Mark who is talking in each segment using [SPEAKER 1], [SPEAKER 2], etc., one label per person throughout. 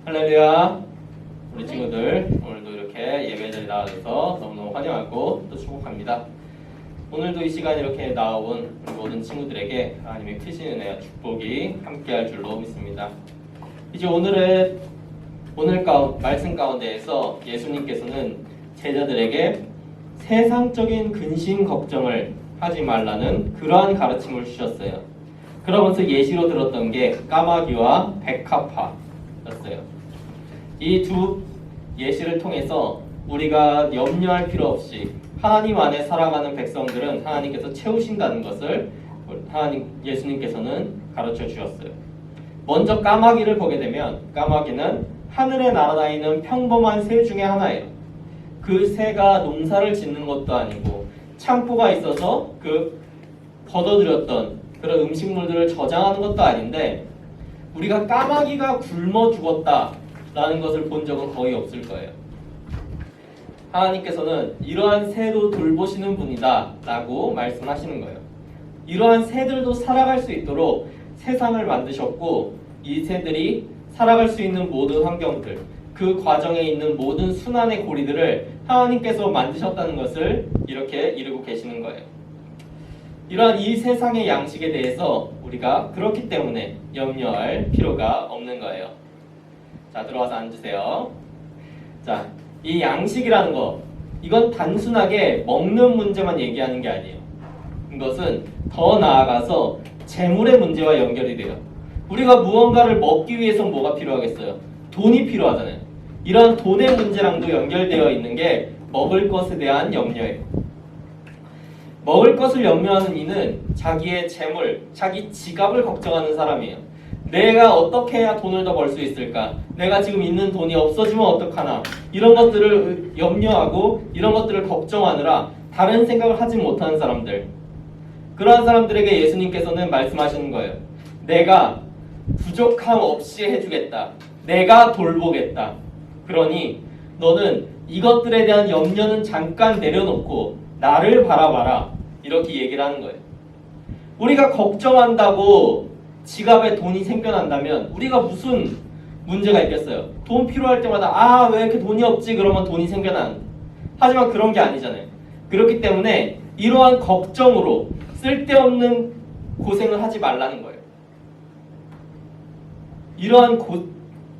[SPEAKER 1] 할렐루야. 우리 친구들 오늘도 이렇게 예배 자리에 나와줘서 너무너무 환영하고 또 축복합니다. 오늘도 이 시간 이렇게 나온 우리 모든 친구들에게 하나님의 크신 은혜와 축복이 함께할 줄로 믿습니다. 이제 오늘 말씀 가운데에서 예수님께서는 제자들에게 세상적인 근심 걱정을 하지 말라는 그러한 가르침을 주셨어요. 그러면서 예시로 들었던 게 까마귀와 백합화였어요. 이 두 예시를 통해서 우리가 염려할 필요 없이 하나님 안에 살아가는 백성들은 하나님께서 채우신다는 것을 예수님께서는 가르쳐 주셨어요. 먼저 까마귀를 보게 되면 까마귀는 하늘에 날아다니는 평범한 새 중에 하나예요. 그 새가 농사를 짓는 것도 아니고 창고가 있어서 그 걷어들였던 그런 음식물들을 저장하는 것도 아닌데 우리가 까마귀가 굶어 죽었다라는 것을 본 적은 거의 없을 거예요. 하나님께서는 이러한 새도 돌보시는 분이다 라고 말씀하시는 거예요. 이러한 새들도 살아갈 수 있도록 세상을 만드셨고 이 새들이 살아갈 수 있는 모든 환경들, 그 과정에 있는 모든 순환의 고리들을 하나님께서 만드셨다는 것을 이렇게 이루고 계시는 거예요. 이러한 이 세상의 양식에 대해서 우리가 그렇기 때문에 염려할 필요가 없는 거예요. 자, 들어와서 앉으세요. 자, 이 양식이라는 거, 이건 단순하게 먹는 문제만 얘기하는 게 아니에요. 이것은 더 나아가서 재물의 문제와 연결이 돼요. 우리가 무언가를 먹기 위해선 뭐가 필요하겠어요? 돈이 필요하잖아요. 이런 돈의 문제랑도 연결되어 있는 게 먹을 것에 대한 염려예요. 먹을 것을 염려하는 이는 자기의 재물, 자기 지갑을 걱정하는 사람이에요. 내가 어떻게 해야 돈을 더 벌 수 있을까? 내가 지금 있는 돈이 없어지면 어떡하나? 이런 것들을 염려하고 이런 것들을 걱정하느라 다른 생각을 하지 못하는 사람들. 그러한 사람들에게 예수님께서는 말씀하시는 거예요. 내가 부족함 없이 해주겠다. 내가 돌보겠다. 그러니 너는 이것들에 대한 염려는 잠깐 내려놓고 나를 바라봐라. 이렇게 얘기를 하는 거예요. 우리가 걱정한다고 지갑에 돈이 생겨난다면 우리가 무슨 문제가 있겠어요? 돈 필요할 때마다 왜 이렇게 돈이 없지? 그러면 돈이 생겨나는. 하지만 그런 게 아니잖아요. 그렇기 때문에 이러한 걱정으로 쓸데없는 고생을 하지 말라는 거예요. 이러한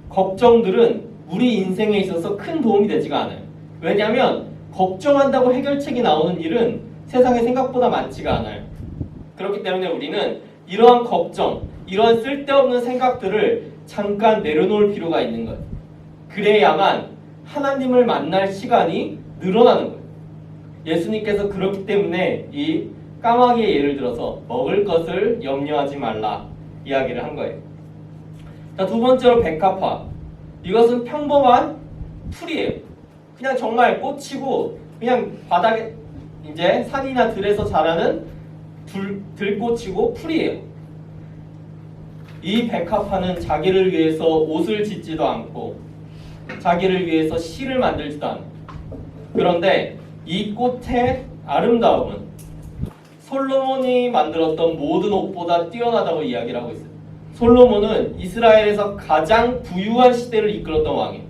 [SPEAKER 1] 걱정들은 우리 인생에 있어서 큰 도움이 되지가 않아요. 왜냐하면 걱정한다고 해결책이 나오는 일은 세상에 생각보다 많지가 않아요. 그렇기 때문에 우리는 이러한 걱정, 이러한 쓸데없는 생각들을 잠깐 내려놓을 필요가 있는 거예요. 그래야만 하나님을 만날 시간이 늘어나는 거예요. 예수님께서 그렇기 때문에 이 까마귀의 예를 들어서 먹을 것을 염려하지 말라 이야기를 한 거예요. 자, 두 번째로 백합화. 이것은 평범한 풀이에요. 그냥 정말 꽂히고 그냥 바닥에 이제 산이나 들에서 자라는 들꽃이고 풀이에요. 이 백합화는 자기를 위해서 옷을 짓지도 않고 자기를 위해서 실을 만들지도 않고 그런데 이 꽃의 아름다움은 솔로몬이 만들었던 모든 옷보다 뛰어나다고 이야기를 하고 있어요. 솔로몬은 이스라엘에서 가장 부유한 시대를 이끌었던 왕이에요.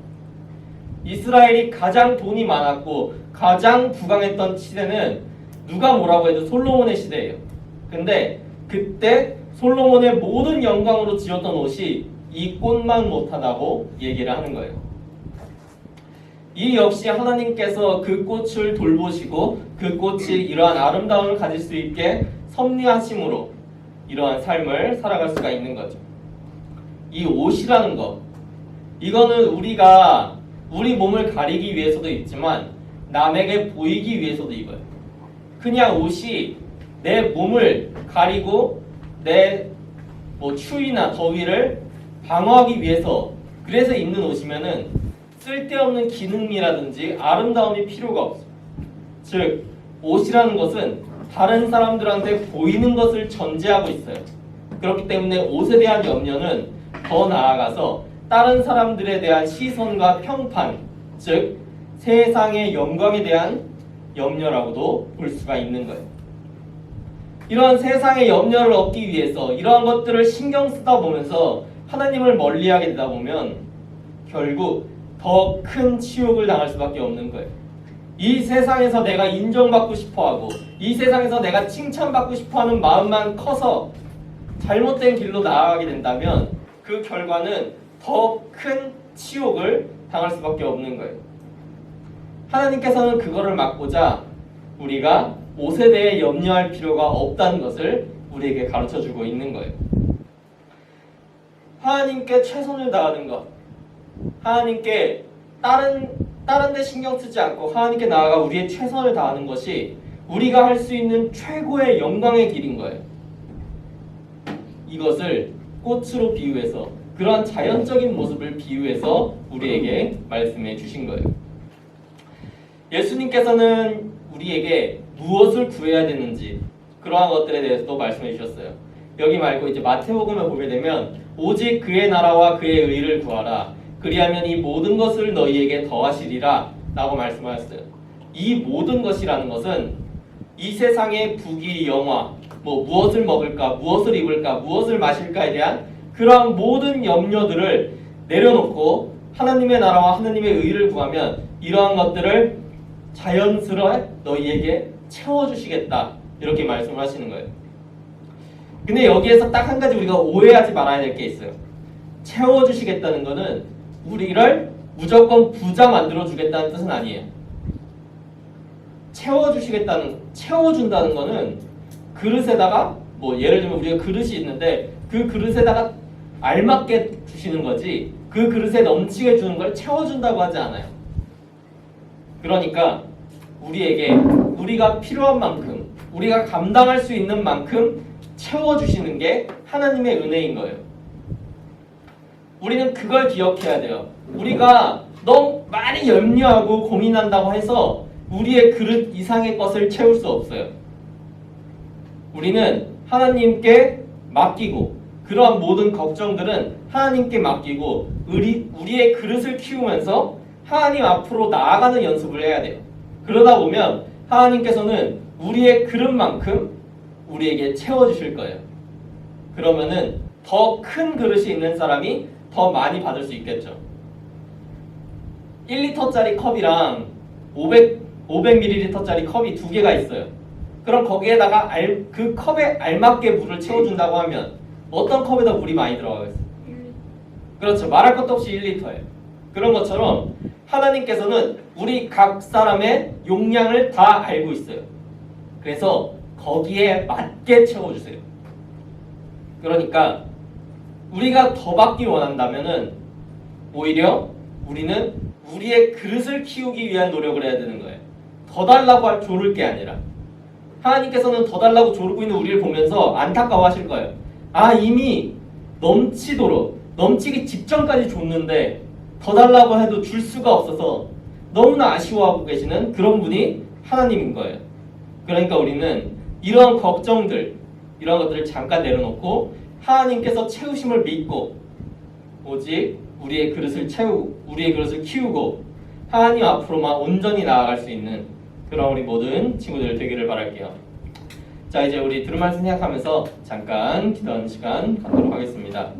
[SPEAKER 1] 이스라엘이 가장 돈이 많았고 가장 부강했던 시대는 누가 뭐라고 해도 솔로몬의 시대예요. 근데 그때 솔로몬의 모든 영광으로 지었던 옷이 이 꽃만 못하다고 얘기를 하는 거예요. 이 역시 하나님께서 그 꽃을 돌보시고 그 꽃이 이러한 아름다움을 가질 수 있게 섭리하심으로 이러한 삶을 살아갈 수가 있는 거죠. 이 옷이라는 것, 이거는 우리가 우리 몸을 가리기 위해서도 입지만 남에게 보이기 위해서도 입어요. 그냥 옷이 내 몸을 가리고 내 추위나 더위를 방어하기 위해서 그래서 입는 옷이면은 쓸데없는 기능이라든지 아름다움이 필요가 없어요. 즉 옷이라는 것은 다른 사람들한테 보이는 것을 전제하고 있어요. 그렇기 때문에 옷에 대한 염려는 더 나아가서 다른 사람들에 대한 시선과 평판, 즉 세상의 영광에 대한 염려라고도 볼 수가 있는 거예요. 이러한 세상의 염려를 얻기 위해서 이러한 것들을 신경 쓰다 보면서 하나님을 멀리하게 되다 보면 결국 더 큰 치욕을 당할 수밖에 없는 거예요. 이 세상에서 내가 인정받고 싶어하고 이 세상에서 내가 칭찬받고 싶어하는 마음만 커서 잘못된 길로 나아가게 된다면 그 결과는 더 큰 치욕을 당할 수밖에 없는 거예요. 하나님께서는 그거를 막고자 우리가 옷에 대해 염려할 필요가 없다는 것을 우리에게 가르쳐주고 있는 거예요. 하나님께 최선을 다하는 것, 하나님께 다른 데 신경 쓰지 않고 하나님께 나아가 우리의 최선을 다하는 것이 우리가 할 수 있는 최고의 영광의 길인 거예요. 이것을 꽃으로 비유해서 그러한 자연적인 모습을 비유해서 우리에게 말씀해 주신 거예요. 예수님께서는 우리에게 무엇을 구해야 되는지 그러한 것들에 대해서도 말씀해 주셨어요. 여기 말고 이제 마태복음을 보게 되면 오직 그의 나라와 그의 의를 구하라. 그리하면 이 모든 것을 너희에게 더하시리라 라고 말씀하셨어요. 이 모든 것이라는 것은 이 세상의 부귀 영화, 무엇을 먹을까, 무엇을 입을까, 무엇을 마실까에 대한 그러한 모든 염려들을 내려놓고 하나님의 나라와 하나님의 의를 구하면 이러한 것들을 자연스레 너희에게 채워주시겠다 이렇게 말씀을 하시는 거예요. 근데 여기에서 딱 한 가지 우리가 오해하지 말아야 될 게 있어요. 채워주시겠다는 거는 우리를 무조건 부자 만들어주겠다는 뜻은 아니에요. 채워준다는 거는 그릇에다가 예를 들면 우리가 그릇이 있는데 그 그릇에다가 알맞게 주시는 거지 그 그릇에 넘치게 주는 걸 채워준다고 하지 않아요. 그러니까 우리에게 우리가 필요한 만큼 우리가 감당할 수 있는 만큼 채워주시는 게 하나님의 은혜인 거예요. 우리는 그걸 기억해야 돼요. 우리가 너무 많이 염려하고 고민한다고 해서 우리의 그릇 이상의 것을 채울 수 없어요. 우리는 하나님께 맡기고 그러한 모든 걱정들은 하나님께 맡기고 우리의 그릇을 키우면서 하나님 앞으로 나아가는 연습을 해야 돼요. 그러다 보면 하나님께서는 우리의 그릇만큼 우리에게 채워주실 거예요. 그러면은 더 큰 그릇이 있는 사람이 더 많이 받을 수 있겠죠. 1리터짜리 컵이랑 500ml짜리 컵이 두 개가 있어요. 그럼 거기에다가 그 컵에 알맞게 물을 채워준다고 하면 어떤 컵에다 물이 많이 들어가겠어요? 그렇죠. 말할 것도 없이 1리터예요. 그런 것처럼 하나님께서는 우리 각 사람의 용량을 다 알고 있어요. 그래서 거기에 맞게 채워주세요. 그러니까 우리가 더 받기 원한다면은 오히려 우리는 우리의 그릇을 키우기 위한 노력을 해야 되는 거예요. 더 달라고 조를 게 아니라 하나님께서는 더 달라고 조르고 있는 우리를 보면서 안타까워하실 거예요. 이미 넘치기 직전까지 줬는데 더 달라고 해도 줄 수가 없어서 너무나 아쉬워하고 계시는 그런 분이 하나님인 거예요. 그러니까 우리는 이러한 걱정들, 이러한 것들을 잠깐 내려놓고 하나님께서 채우심을 믿고 오직 우리의 그릇을 키우고 하나님 앞으로만 온전히 나아갈 수 있는 그런 우리 모든 친구들 되기를 바랄게요. 자, 이제 우리 들은 말씀 생각하면서 잠깐 기도하는 시간 갖도록 하겠습니다.